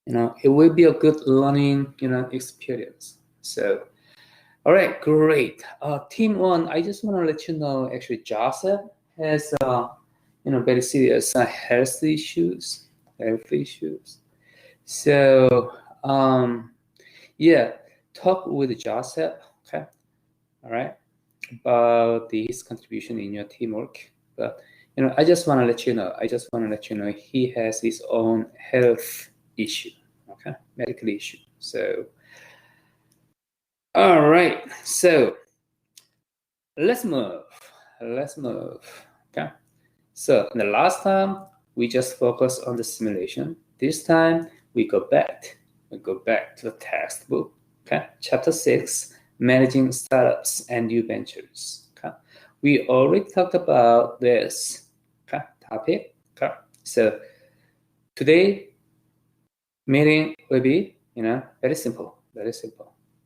it will be a good learning, experience. So, all right, great. Team one, I just want to let you know, actually, Joseph has, very serious health issues. So, yeah, talk with Joseph, okay? All right, about his contribution in your teamwork. But, I just want to let you know, he has his own health issue, okay, medical issue. So, all right, so let's move. Okay. So the last time we just focused on the simulation. This time we go back. To the textbook. Okay. Chapter 6, managing startups and new ventures. Okay. We already talked about this topic. Okay. So today meeting will be, very simple.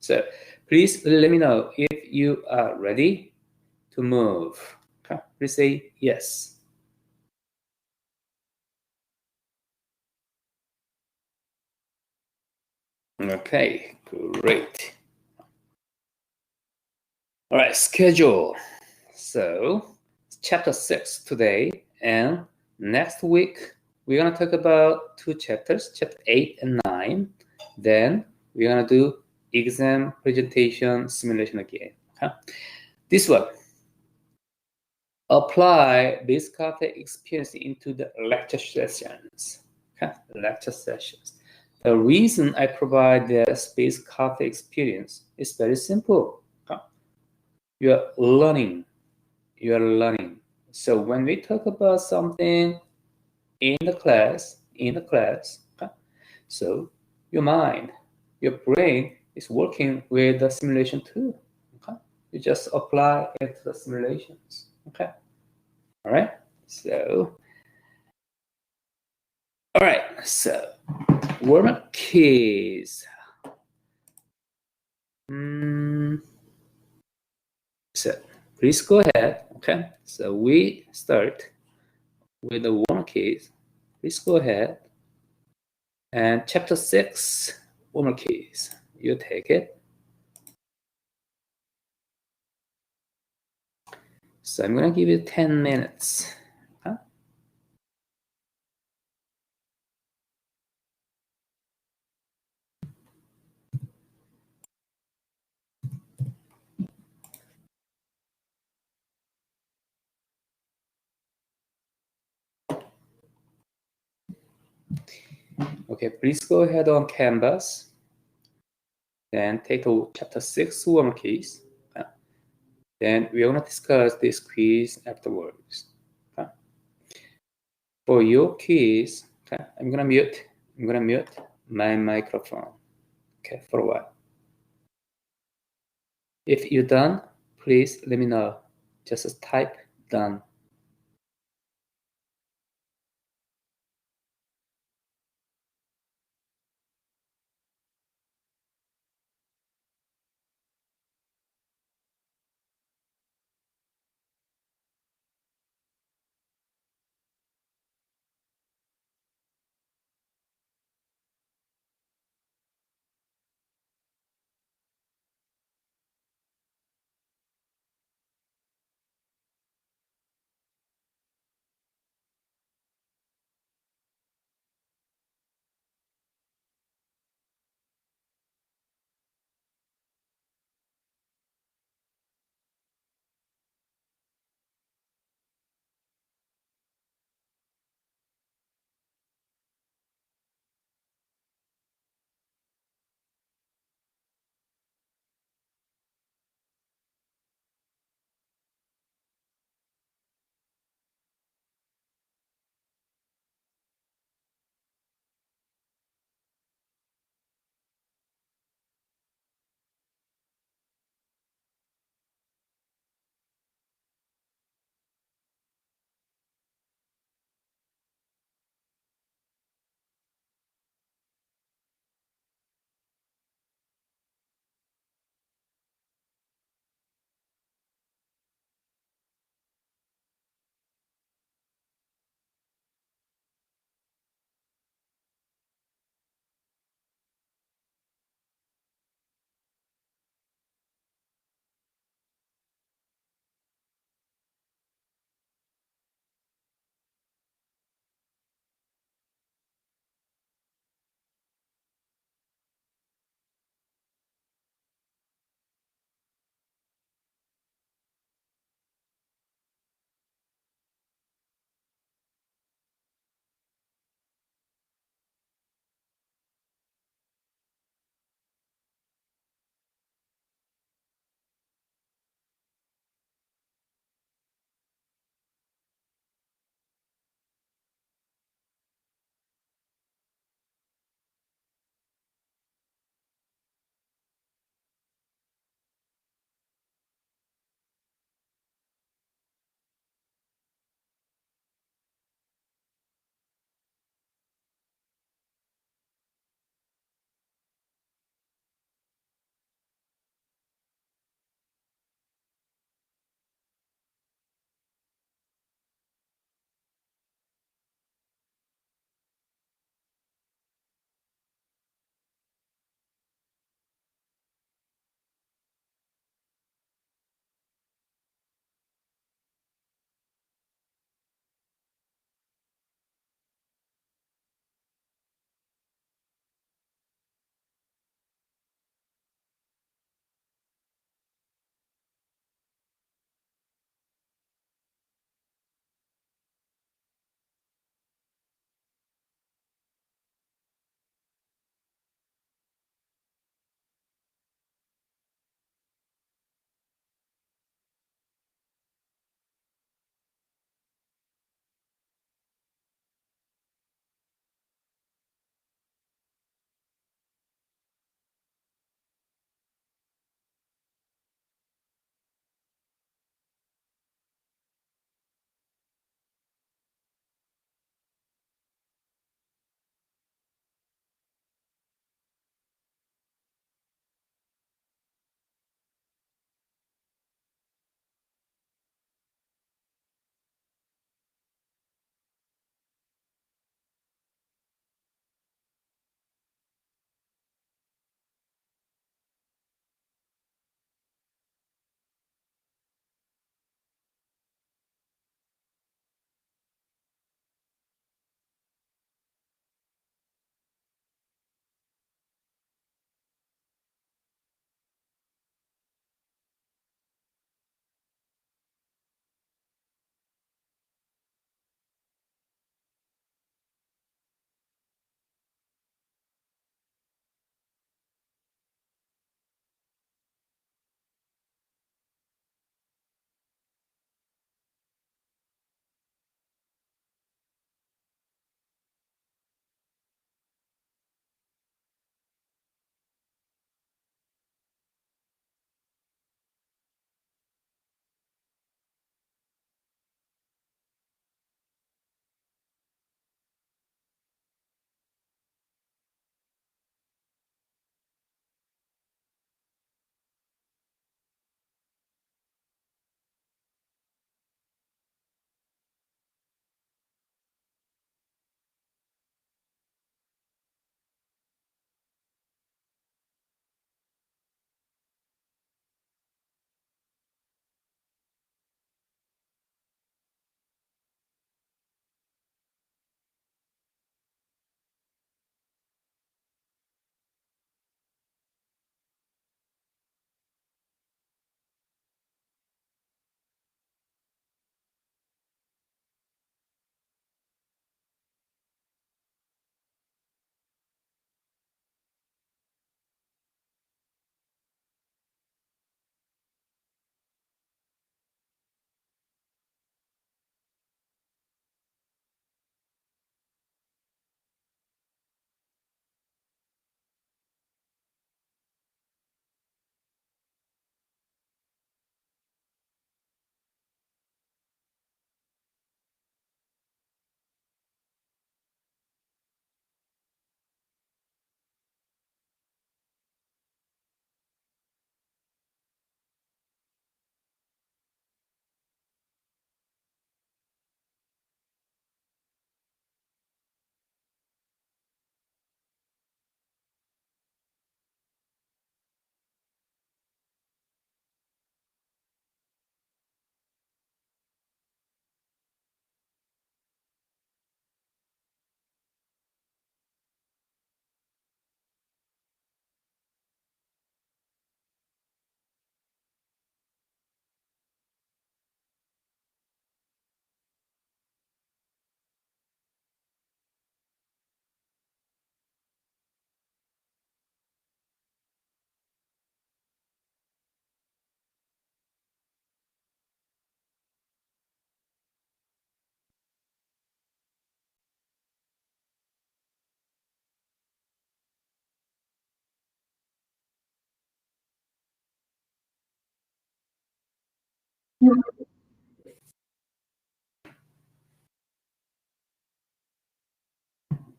So please let me know if you are ready to move. Okay. Please say yes. Okay, great. All right, schedule. So, chapter 6 today, and next week we're gonna talk about 2 chapters, chapter 8 and 9. Then we're gonna do exam presentation simulation again. Okay? This one, apply this content experience into the lecture sessions. Okay? Lecture sessions. The reason I provide the space content experience is very simple. Okay? You are learning. So when we talk about something in the class, okay? So your mind, your brain is working with the simulation too. Okay? You just apply it to the simulations. Okay. All right. So, all right. So, warm-up keys. So, please go ahead. Okay. So we start with the warm-up keys. Please go ahead. And chapter 6, warm-up keys. You take it. So I'm going to give you 10 minutes. Huh? Okay, please go ahead on Canvas. Then take the chapter 6 warm-up keys. Then we're going to discuss this quiz afterwards. Okay? For your quiz, okay, I'm going to mute my microphone, okay, for a while. If you're done, please let me know. Just type done.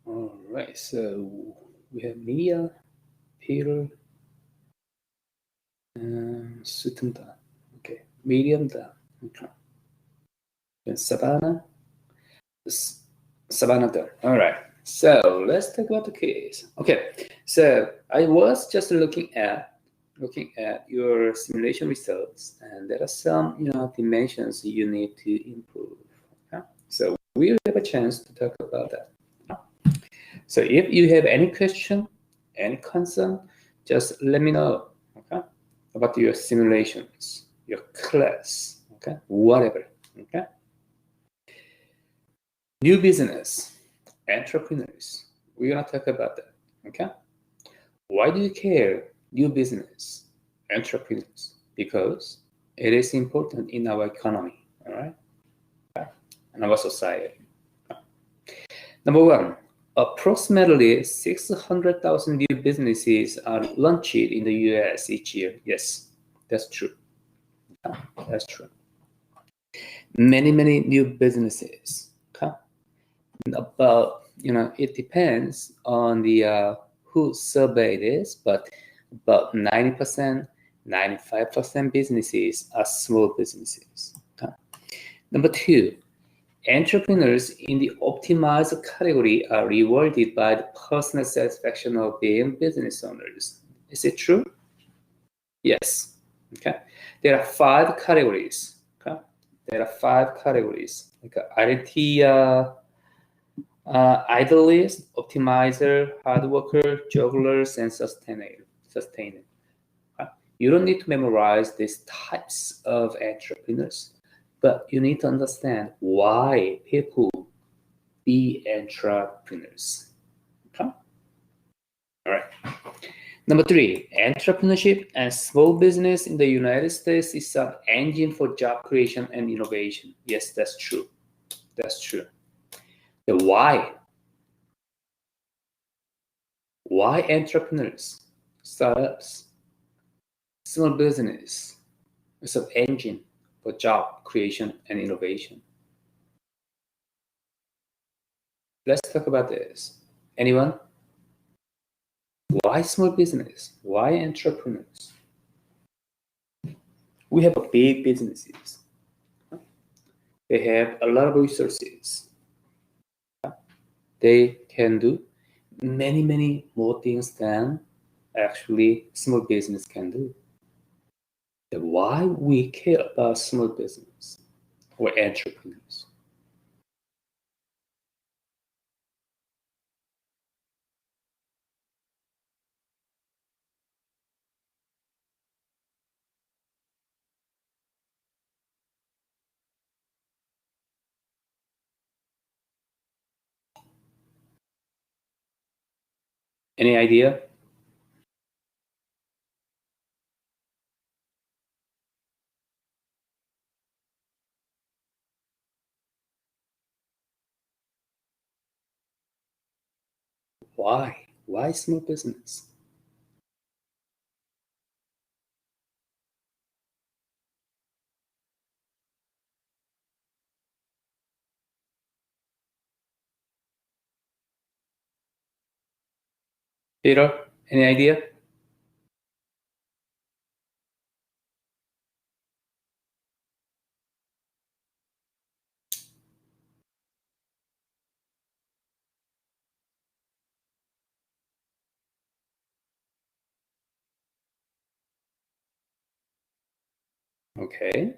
All right, so we have Mia, Peter, Sutton down. Okay, medium down. Okay. Then Savannah, Savannah down. All right. So let's talk about the case. Okay. So I was just looking at your simulation results, and there are some dimensions you need to improve. Okay? So we'll have a chance to talk about that. So if you have any question, any concern, just let me know, okay, about your simulations, your class, okay, whatever, okay. New business, entrepreneurs, we're gonna talk about that, okay. Why do you care, new business, entrepreneurs? Because it is important in our economy, all right, and our society. Number one, approximately 600,000 new businesses are launched in the US each year. Yes, that's true. That's true. Many new businesses. Okay? About, it depends on the who survey it is, but about 90%, 95% businesses are small businesses. Okay? Number two, entrepreneurs in the optimized category are rewarded by the personal satisfaction of being business owners. Is it true? Yes. Okay. There are 5 categories. Okay. There are 5 categories. Like identity, idealist, optimizer, hard worker, jugglers, and sustainer. Okay. You don't need to memorize these types of entrepreneurs, but you need to understand why people be entrepreneurs. Okay? All right. Number 3, entrepreneurship and small business in the United States is an engine for job creation and innovation. Yes, that's true. That's true. The why. Why entrepreneurs, startups, small business is an engine for job creation and innovation. Let's talk about this. Anyone? Why small business? Why entrepreneurs? We have big businesses. They have a lot of resources. They can do many more things than actually small business can do. Why we care about small business or entrepreneurs? Any idea? Why? Why small business? Peter, any idea? Okay.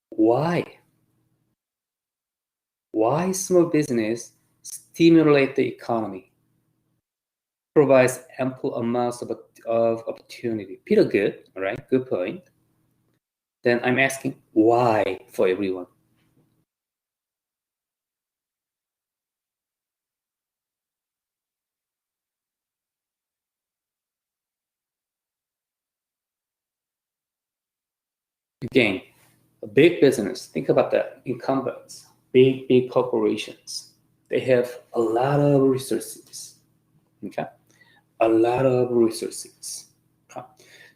Why? Why small business stimulate the economy? Provides ample amounts of opportunity. Peter, good. All right, good point. Then I'm asking why for everyone. Again, a big business, think about that. Incumbents, big corporations. They have a lot of resources. Okay. a lot of resources.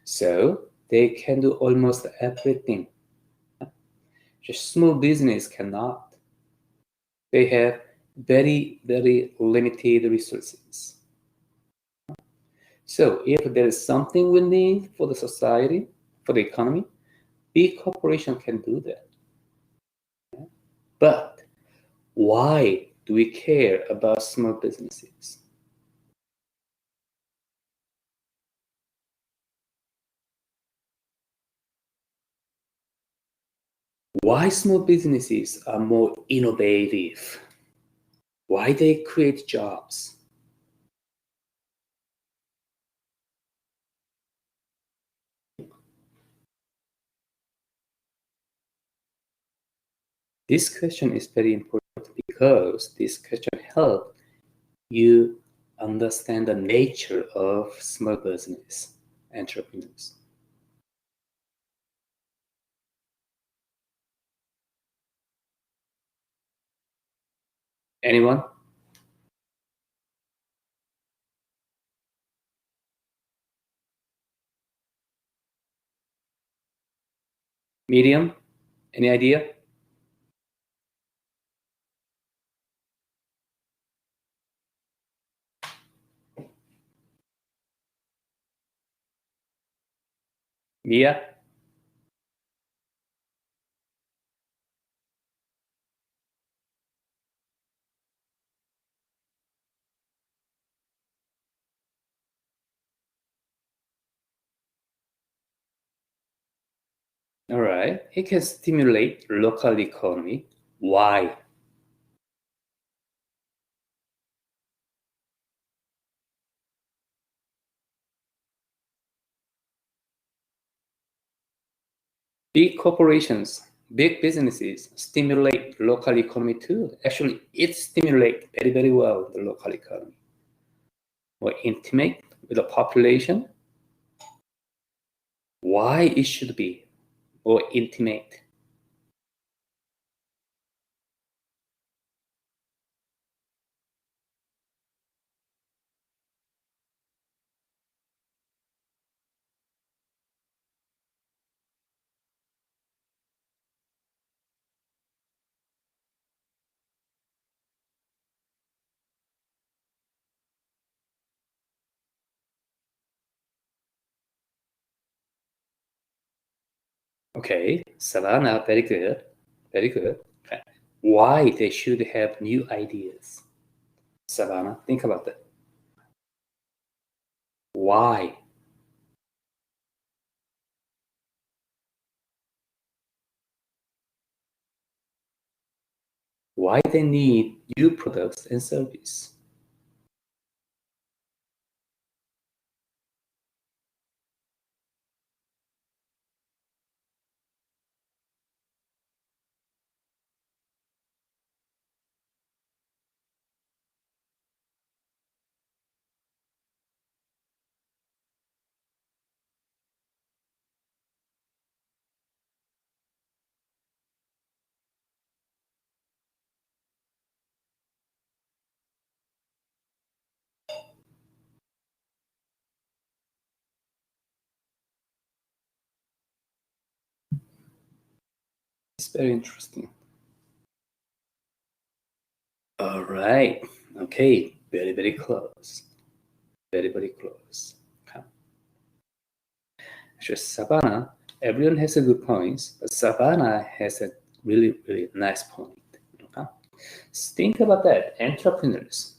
So they can do almost everything. Just small business cannot. They have very, very limited resources. So if there is something we need for the society, for the economy, big corporation can do that. But why do we care about small businesses? Why small businesses are more innovative? Why they create jobs? This question is very important because this question helps you understand the nature of small business entrepreneurs. Anyone? Medium? Any idea? Mia? All right. It can stimulate local economy. Why? Big corporations, big businesses stimulate local economy too. Actually, it stimulates very, very well the local economy. More intimate with the population. Why it should be more intimate? Okay, Savannah, very good. Very good. Okay. Why they should have new ideas? Savannah, think about that. Why? Why they need new products and service? It's very interesting. All right. Okay. Very, very close. Very, very close. Okay. Actually, Savannah, everyone has a good points, but Savannah has a really, really nice point. Okay. So think about that. Entrepreneurs,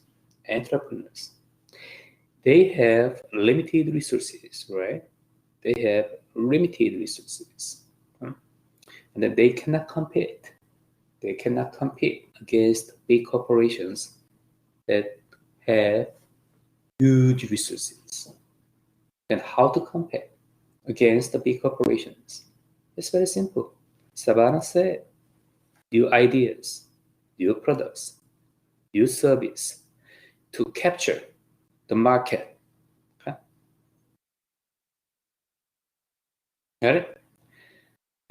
they have limited resources, right? They have limited resources. And then they cannot compete. They cannot compete against big corporations that have huge resources. And how to compete against the big corporations? It's very simple. Savannah said, new ideas, new products, new service to capture the market. Okay? Got it?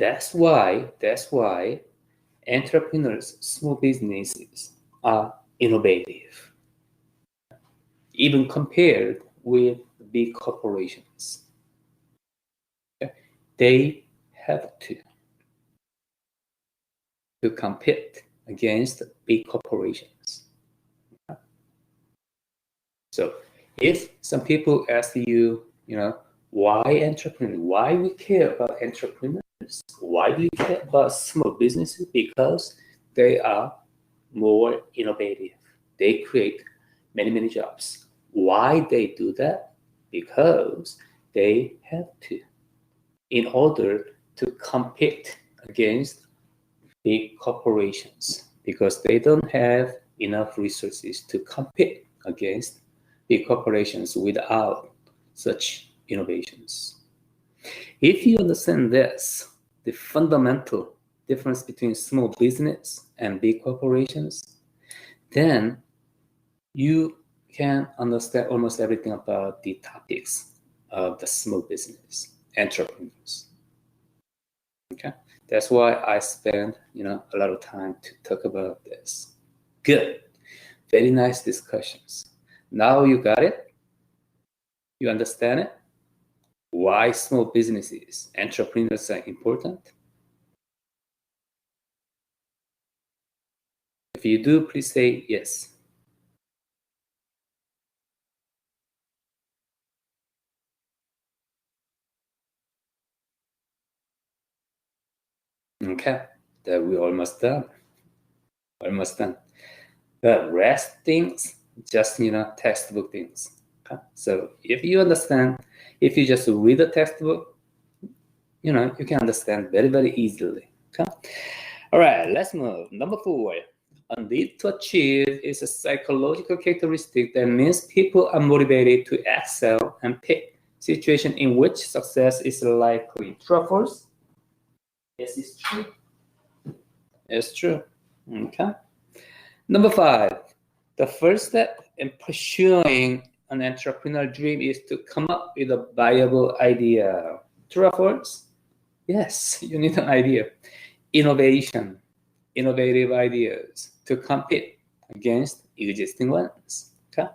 That's why entrepreneurs, small businesses are innovative, even compared with big corporations. Okay? They have to compete against big corporations. Okay? So if some people ask you, why entrepreneurs? Why we care about entrepreneurs? Why do we care about small businesses? Because they are more innovative. They create many jobs. Why they do that? Because they have to, in order to compete against big corporations, because they don't have enough resources to compete against big corporations without such innovations. If you understand this, the fundamental difference between small business and big corporations, then you can understand almost everything about the topics of the small business entrepreneurs. Okay, that's why I spend a lot of time to talk about this. Good, very nice discussions. Now you got it. You understand it. Why small businesses, entrepreneurs are important. If you do, please say yes. Okay, that we're almost done. Almost done. The rest things, just textbook things. Okay? So if you understand, if you just read the textbook, you can understand very easily. Okay. All right, let's move. Number 4. A need to achieve is a psychological characteristic that means people are motivated to excel and pick situation in which success is likely. True or false? Yes, it's true. It's true. Okay. Number 5. The first step in pursuing an entrepreneurial dream is to come up with a viable idea. True or false? Yes, you need an idea. Innovation, innovative ideas to compete against existing ones. Okay.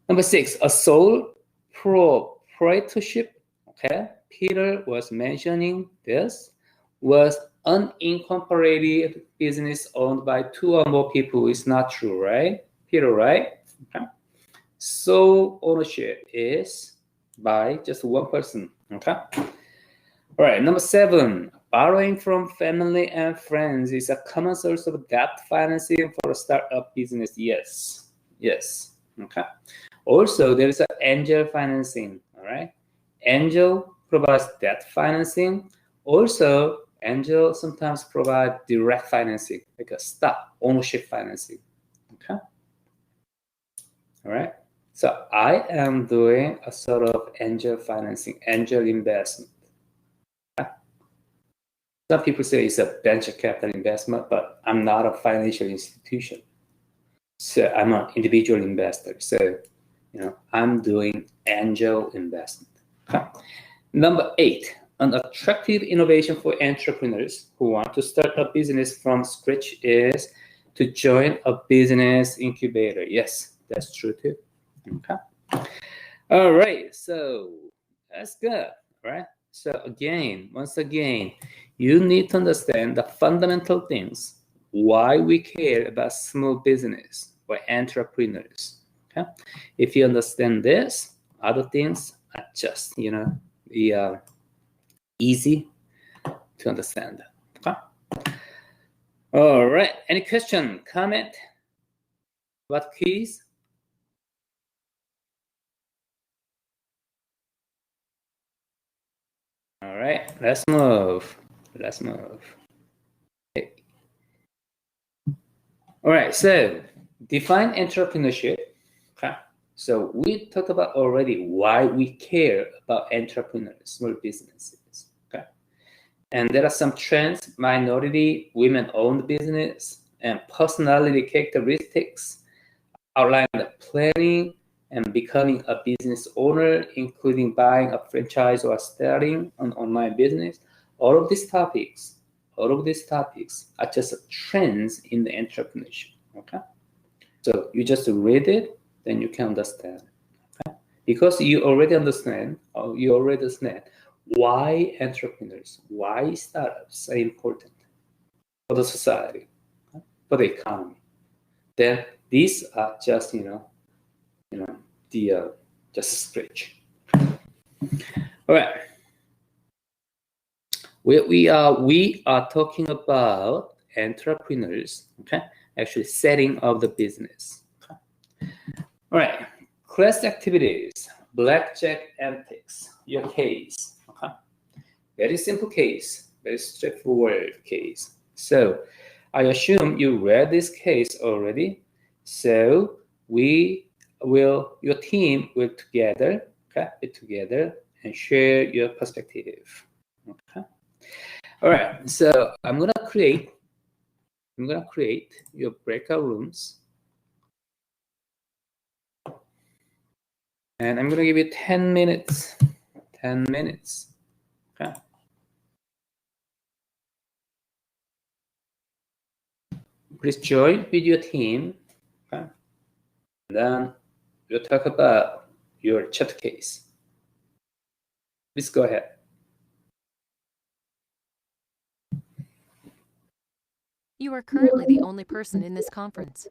Number 6, a sole proprietorship. Okay, Peter was mentioning this was unincorporated business owned by 2 or more people. Is not true, right, Peter? Right? Okay. Sole ownership is by just one person. Okay. All right, number 7, borrowing from family and friends is a common source of debt financing for a startup business. Yes. Okay. Also, there is an angel financing. All right, angel provides debt financing. Also, angel sometimes provide direct financing, like a stock ownership financing. Okay. All right. So I am doing a sort of angel financing, angel investment. Some people say it's a venture capital investment, but I'm not a financial institution. So I'm an individual investor. So, I'm doing angel investment. Okay. Number 8, an attractive innovation for entrepreneurs who want to start a business from scratch is to join a business incubator. Yes, that's true too. Okay. All right. So that's good. All right. So once again, you need to understand the fundamental things, why we care about small business or entrepreneurs. Okay? If you understand this, other things are just, easy to understand. Okay? All right. Any question, comment about keys? All right, let's move. Okay. All right, so define entrepreneurship. Okay. So we talked about already why we care about entrepreneurs, small businesses. Okay. And there are some trends: minority, women-owned business, and personality characteristics. Outline the planning and becoming a business owner, including buying a franchise or starting an online business. All of these topics are just trends in the entrepreneurship. Okay, so you just read it, then you can understand. Okay? because you already understand why entrepreneurs, why startups are important for the society, for the economy. Then these are just just scratch. All right. We are talking about entrepreneurs, okay? Actually setting up the business. Okay. All right. Class activities, blackjack antics, your case. Okay. Very simple case, very straightforward case. So I assume you read this case already. So your team will together, okay, be together and share your perspective. Okay. All right. So I'm gonna create your breakout rooms, and I'm gonna give you 10 minutes. 10 minutes. Okay. Please join with your team. Okay. And then we'll talk about your chat case. Please go ahead. You are currently the only person in this conference.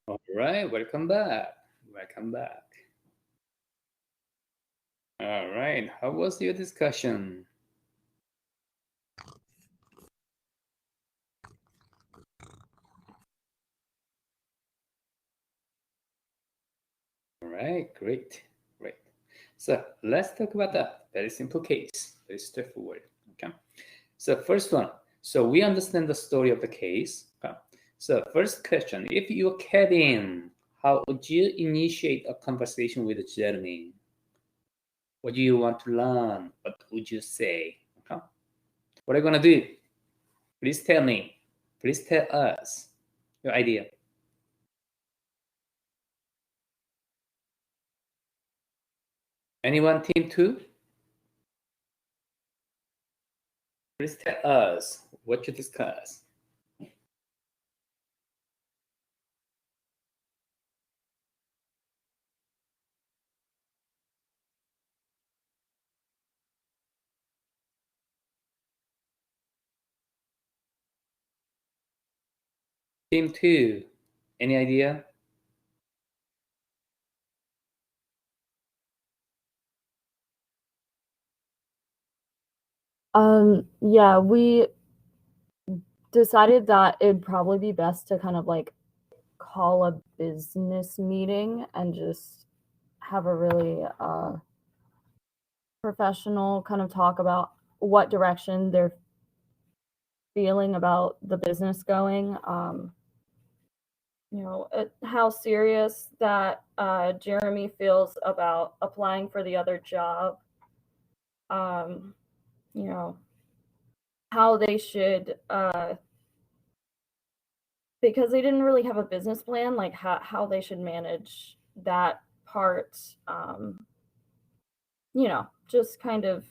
All right, welcome back. Welcome back. All right, how was your discussion? All right, great, great. So let's talk about that very simple case, very straightforward. Okay. So first one. So we understand the story of the case. Okay. So first question: if you're Kevin, how would you initiate a conversation with Jeremy? What do you want to learn? What would you say? Okay. What are you gonna do? Please tell me. Please tell us your idea. Anyone, team two? Please tell us what you discuss. Team two, any idea? Yeah, we decided that it'd probably be best to kind of like call a business meeting and just have a really professional kind of talk about what direction they're feeling about the business going. How serious that Jeremy feels about applying for the other job. Um, you know, how they should because they didn't really have a business plan, like how they should manage that part. Just kind of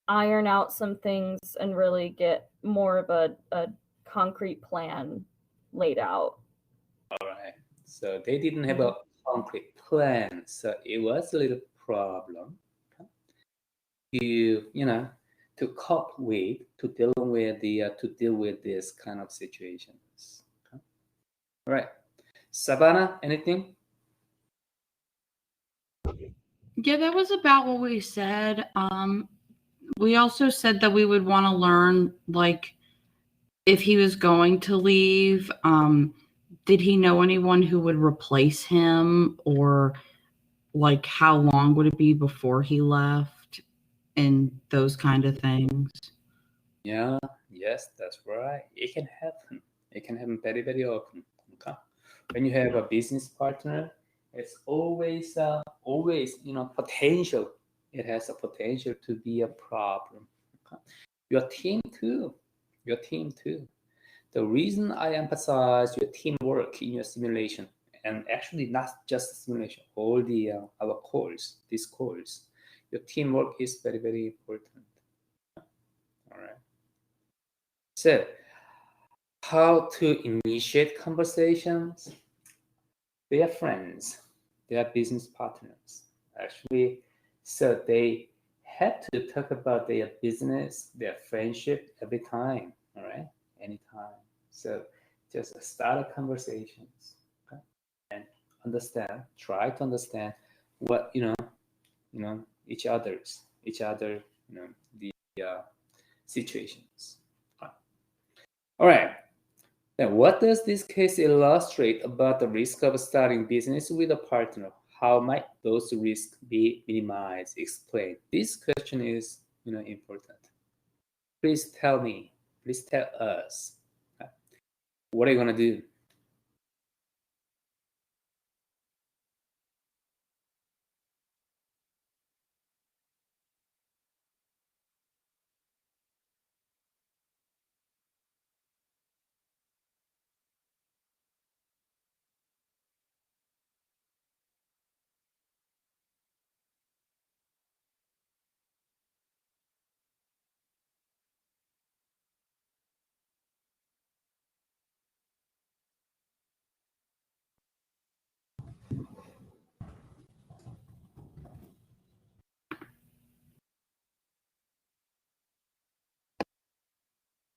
iron out some things and really get more of a concrete plan laid out. All right. So they didn't have a concrete plan, so it was a little problem to cope with, to deal with this kind of situations. Okay. All right. Savannah, anything? Yeah, that was about what we said. We also said that we would want to learn, like, if he was going to leave, did he know anyone who would replace him, or like how long would it be before he left, and those kind of things. Yeah, yes, that's right. It can happen. It can happen very, very often. Okay. When you have a business partner, it's always, potential. It has a potential to be a problem. Okay. Your team too. Your team too. The reason I emphasize your teamwork in your simulation, and actually not just simulation, all the our calls, these calls, your teamwork is very, very important. All right. So, how to initiate conversations? They are friends, they are business partners. Actually, so they have to talk about their business, their friendship every time. All right, anytime. So, just start conversations, okay? And try to understand what each other, the situations. All right. Now, what does this case illustrate about the risk of starting business with a partner? How might those risks be minimized? Explain. This question is, important. Please tell me. Please tell us. What are you gonna do?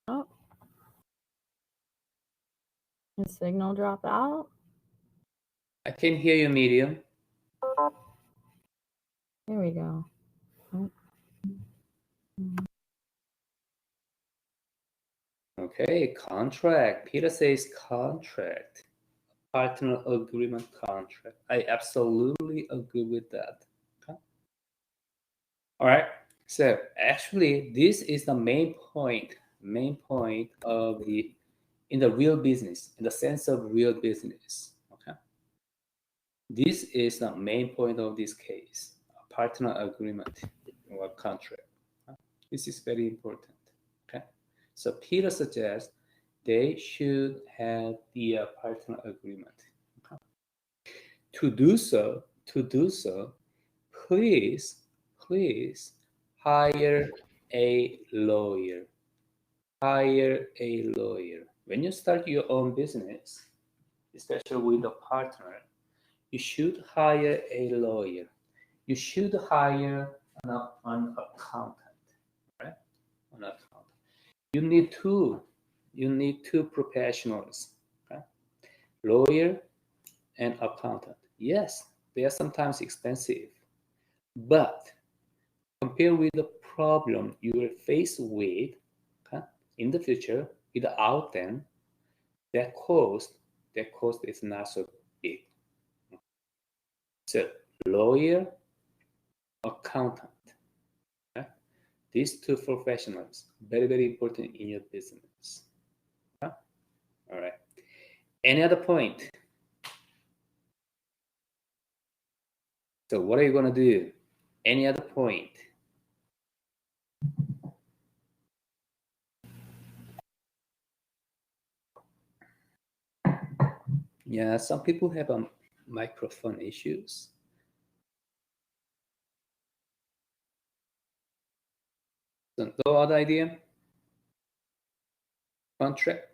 Oh, the signal drop out. I can hear you, medium. There we go. Okay, contract. Peter says contract. Partner agreement contract. I absolutely agree with that. Okay. All right. So actually, this is the main point of in the real business, in the sense of real business. Okay. This is the main point of this case, a partner agreement or contract. This is very important. Okay. So Peter suggests they should have the partner agreement. Okay. To do so, please hire a lawyer. Hire a lawyer. When you start your own business, especially with a partner, you should hire a lawyer. You should hire an accountant, right? An accountant. You need two professionals, okay? Lawyer and accountant. Yes, they are sometimes expensive, but compared with the problem you will face with, okay, in the future, without them, that cost is not so big. So lawyer, accountant, okay? These two professionals, very, very important in your business. Okay? All right. Any other point? So what are you going to do? Any other point? Yeah, some people have microphone issues. So no other idea? Contract?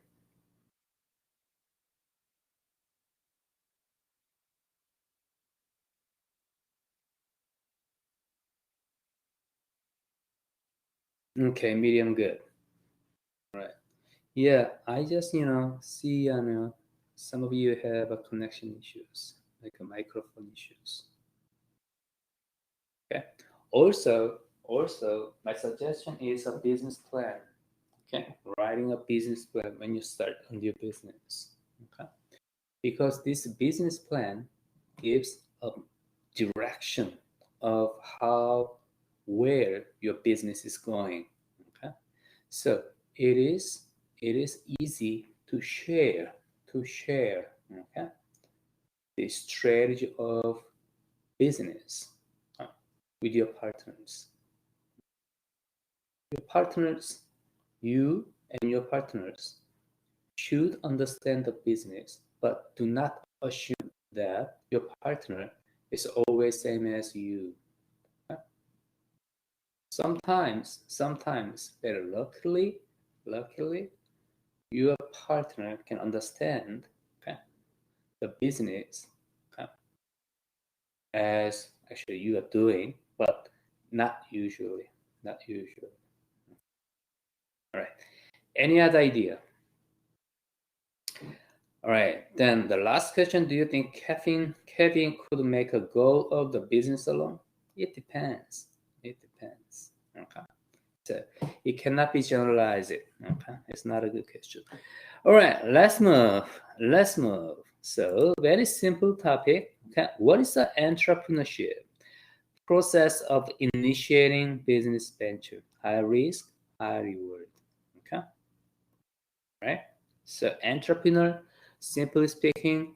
Okay, medium good. All right. Yeah, I just, see, some of you have a connection issues, like a microphone issues. Okay. Also, my suggestion is a business plan. Okay. Writing a business plan when you start a new business. Okay. Because this business plan gives a direction of where your business is going. Okay. So it is easy to share okay, the strategy of business with your partners. You and your partners should understand the business, but do not assume that your partner is always same as you. Okay? Sometimes, very luckily, your partner can understand, okay, the business, okay, as actually you are doing, but not usually. All right. Any other idea? All right. Then the last question: do you think Kevin could make a go of the business alone? It depends. Okay. So it cannot be generalized. Okay. It's not a good question. All right. Let's move. So very simple topic. Okay. What is the entrepreneurship? Process of initiating business venture. High risk, high reward. Okay. Right. So entrepreneur, simply speaking,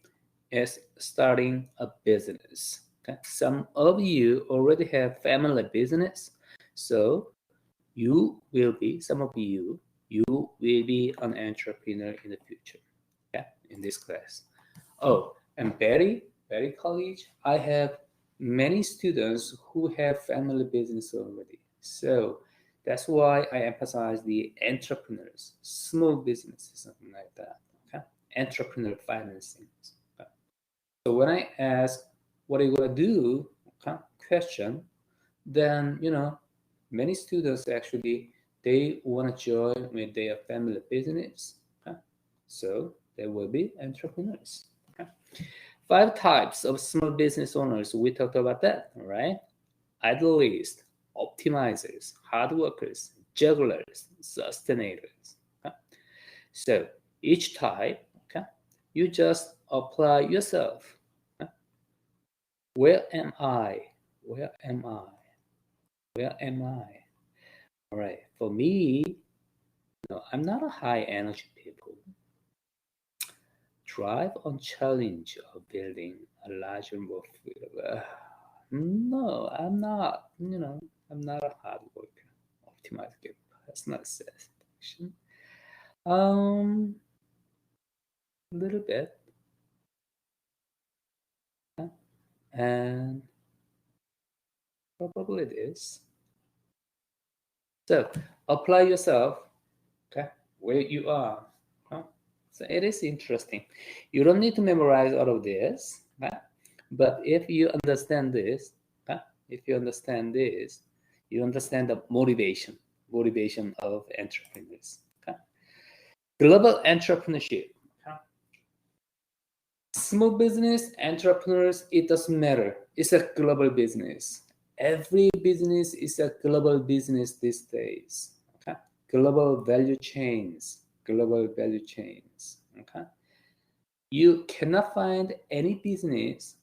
is starting a business. Okay. Some of you already have family business, so some of you will be an entrepreneur in the future. Okay. In this class. Oh, and Betty College, I have many students who have family business already. So that's why I emphasize the entrepreneurs, small businesses, something like that. Okay, entrepreneur financing. Okay? So when I ask, "What are you gonna do?" Okay, question, then many students actually they want to join with their family business. Okay? So they will be entrepreneurs. Okay? 5 types of small business owners. We talked about that, right? Idealists, optimizers, hard workers, jugglers, sustainers. Okay? So each type, okay, you just apply yourself. Okay? Where am I? Where am I? Where am I? All right. For me, no, I'm not a high energy people. Drive on challenge of building a larger portfolio. No, I'm not. I'm not a hard worker. Optimize get personal satisfaction. A little bit, and probably this. So apply yourself, okay, where you are. Huh? So it is interesting. You don't need to memorize all of this, okay? But if you understand this, okay, if you understand this, you understand the motivation of entrepreneurs. Okay? Global entrepreneurship. Okay? Small business entrepreneurs, it doesn't matter. It's a global business. Every business is a global business these days. Okay? Global value chains. Okay? You cannot find any business,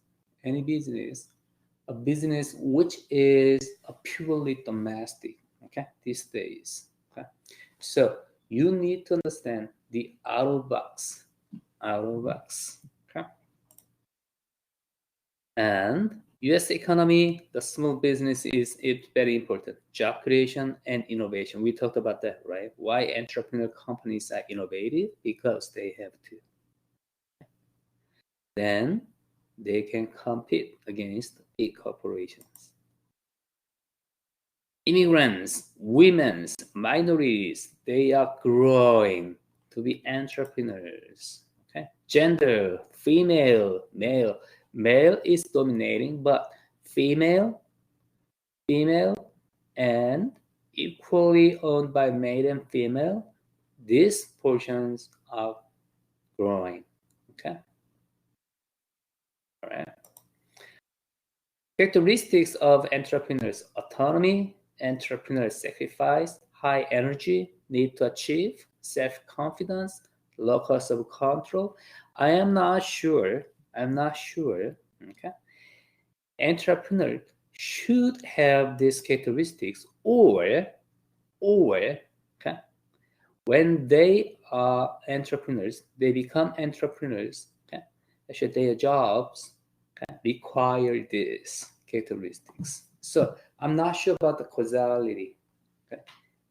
a business which is a purely domestic, okay, these days. Okay? So you need to understand the out of box. Okay? And US economy, the small business it's very important. Job creation and innovation. We talked about that, right? Why entrepreneur companies are innovative? Because they have to. Then they can compete against big corporations. Immigrants, women, minorities, they are growing to be entrepreneurs. Okay? Gender, female, male. Male is dominating, but female, and equally owned by male and female, these portions are growing. Okay? All right. Characteristics of entrepreneurs: autonomy, entrepreneur sacrifice, high energy, need to achieve, self-confidence, locus of control. I am not sure. Okay. Entrepreneur should have these characteristics, or okay, when they are entrepreneurs, they become entrepreneurs. Okay, actually their jobs require these characteristics. So I'm not sure about the causality. Okay?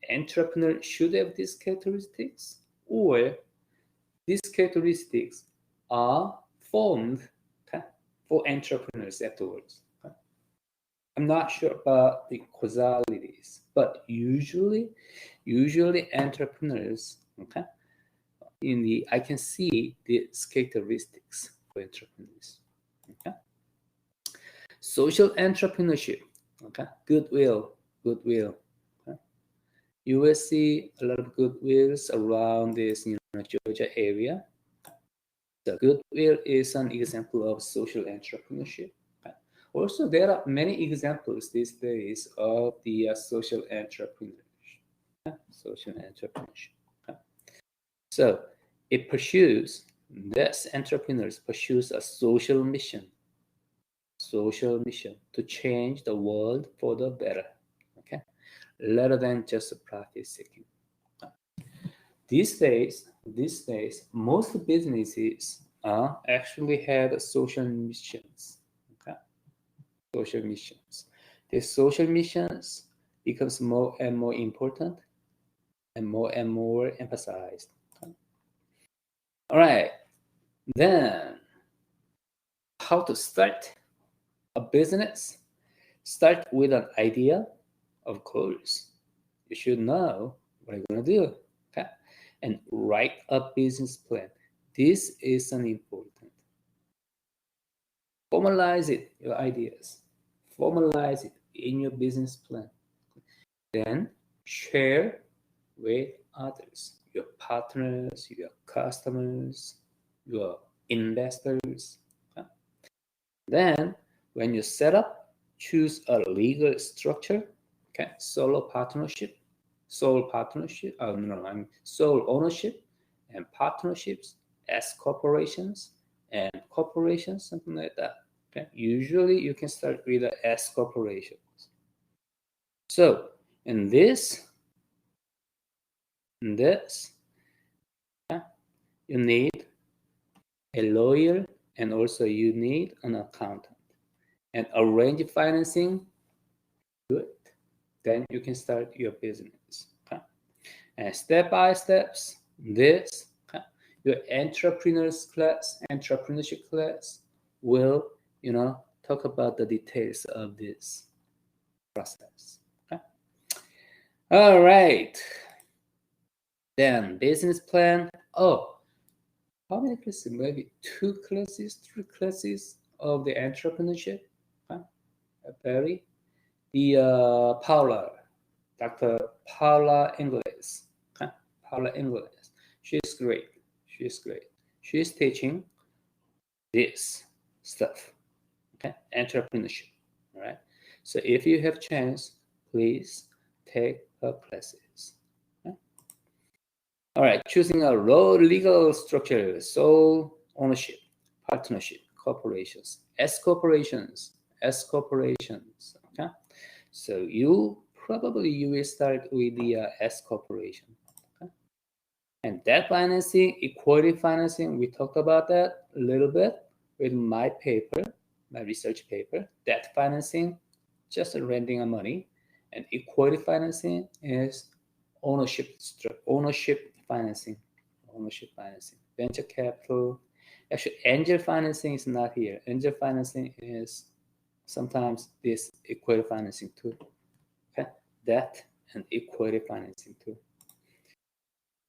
Entrepreneur should have these characteristics, or these characteristics are formed, okay, for entrepreneurs afterwards. Okay? I'm not sure about the causalities, but usually entrepreneurs, okay, I can see these characteristics for entrepreneurs. Okay? Social entrepreneurship, okay, goodwill. Okay? You will see a lot of goodwills around this, Georgia area. The goodwill is an example of social entrepreneurship. Okay? Also, there are many examples these days of the social entrepreneurship. Okay? Okay? So this entrepreneurs pursues a social mission to change the world for the better, okay, rather than just profit seeking. These days, most businesses actually have social missions. Okay, social missions. These social missions becomes more and more important and more emphasized. Okay? All right, then how to start a business? Start with an idea, of course. You should know what you're going to do. Okay? And write a business plan. This is an important. Formalize it, your ideas. Formalize it in your business plan. Then share with others, your partners, your customers, your investors. Okay? Then when you set up, choose a legal structure. Okay, sole ownership and partnerships, S corporations and corporations, something like that. Okay, usually you can start with the S corporations. So in this, you need a lawyer, and also you need an accountant. And arrange financing, good. Then you can start your business. Okay? And step by steps, this, okay? Your entrepreneurship class will, talk about the details of this process. Okay? All right. Then business plan. Oh, how many classes? Maybe 2 classes, 3 classes of the entrepreneurship. Okay? Very. The Dr. Paula Ingles. Okay? Paula Ingles. She's great. She's teaching this stuff. Okay? Entrepreneurship. All right. So if you have chance, please take her classes. Okay? All right. Choosing a legal structure, sole ownership, partnership, corporations, S corporations. Okay. So you will start with the S corporation. Okay? And debt financing, equity financing, we talked about that a little bit with my research paper. Debt financing, just renting of money. And equity financing is ownership financing. Venture capital. Actually, angel financing is not here. Angel financing is sometimes this equity financing too. Okay, debt and equity financing too.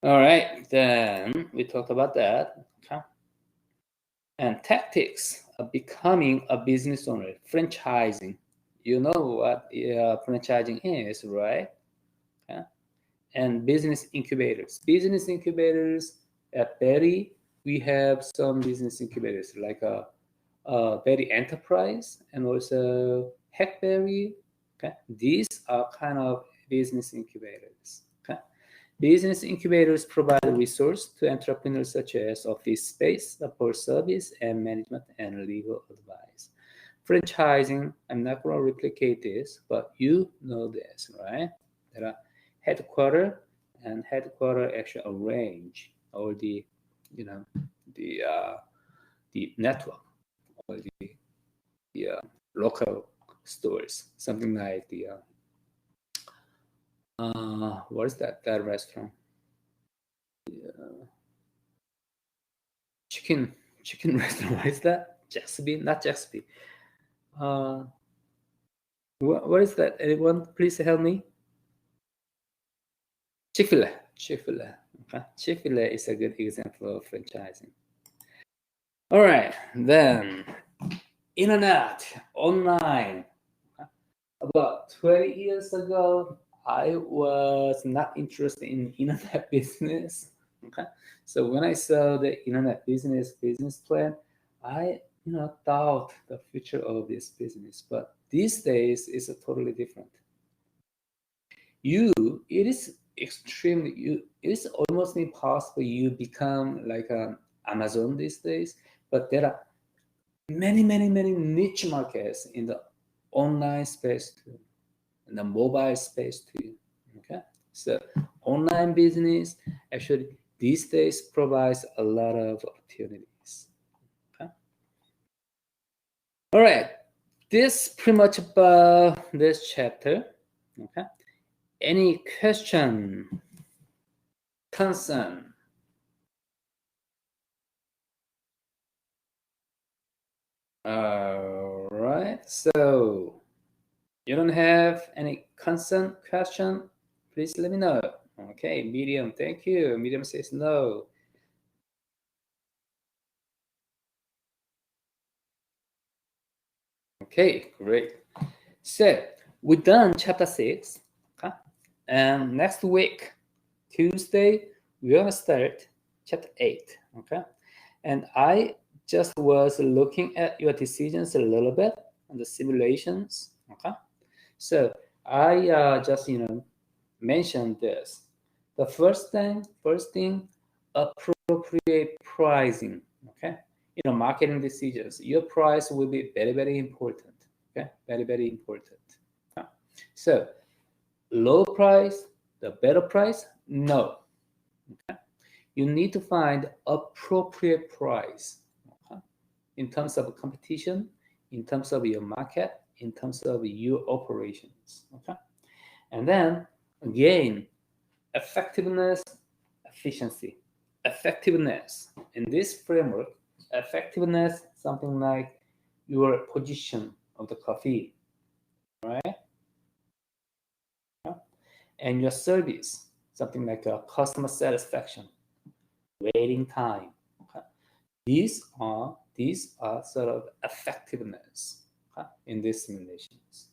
All right, then we talked about that. Okay, and tactics of becoming a business owner, franchising. You know what franchising is, right? Okay, and business incubators. At Berry, we have some business incubators like Berry Enterprise and also Hackberry. Okay, these are kind of business incubators. Okay, business incubators provide a resource to entrepreneurs such as office space, support service, and management and legal advice. Franchising, I'm not going to replicate this, but you know this, right? There are headquarter actually arrange all the network or the local stores, something like the what is that restaurant? Chicken restaurant. What is that? Not Jacksby. What is that? Anyone, please help me. Chick-fil-A. Okay. Chick-fil-A is a good example of franchising. All right, then internet, online. About 20 years ago, I was not interested in internet business. Okay, so when I saw the internet business plan, I thought the future of this business. But these days is totally different. It is almost impossible you become like an Amazon these days. But there are many niche markets in the online space too, in the mobile space too. Okay, so online business actually these days provides a lot of opportunities. Okay, all right, this pretty much about this chapter. Okay, any question, concern? All right, so you don't have any concern, question, please let me know. Okay, medium, thank you. Medium says no. Okay, great. So we're done chapter 6. Okay, and next week, Tuesday, we're gonna start chapter 8. Okay, and I just was looking at your decisions a little bit and the simulations. Okay, so I just mentioned this. The first thing, appropriate pricing. Okay, marketing decisions. Your price will be very, very important. Okay, very, very important. Okay? So low price, the better price? No. Okay? You need to find appropriate price. Okay? In terms of competition, in terms of your market, in terms of your operations. Okay, and then again, effectiveness, efficiency. Effectiveness in this framework, effectiveness, something like your position of the coffee, right? And your service, something like a customer satisfaction, waiting time. Okay? These are sort of effectiveness, okay, in these simulations.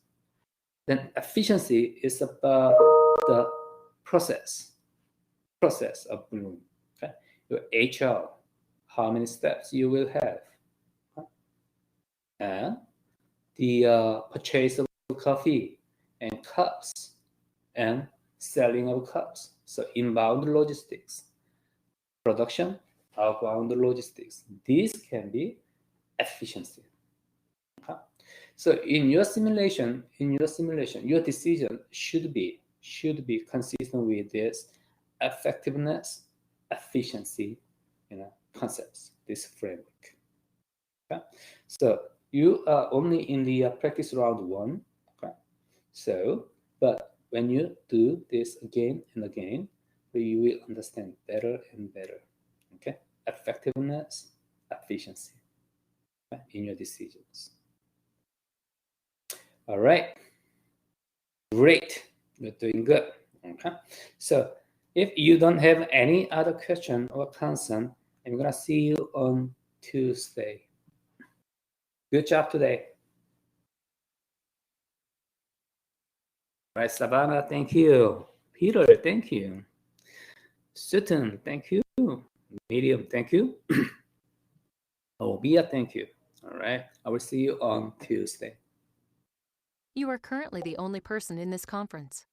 Then efficiency is about the process of Bloom. Okay? Your HR, how many steps you will have, okay? And the purchase of coffee and cups and selling of cups. So inbound logistics, production, outbound logistics. These can be efficiency. Okay? So in your simulation, your decision should be consistent with this effectiveness, efficiency, concepts, this framework. Okay? So you are only in the practice round 1. Okay? So, but when you do this again and again, you will understand better and better. Okay? Effectiveness, efficiency, okay, in your decisions. All right. Great. You're doing good. Okay. So if you don't have any other question or concern, I'm gonna see you on Tuesday. Good job today. All right, Savannah, thank you. Peter, thank you. Sutton, thank you. Medium, thank you. Obia, thank you. All right. I will see you on Tuesday. You are currently the only person in this conference.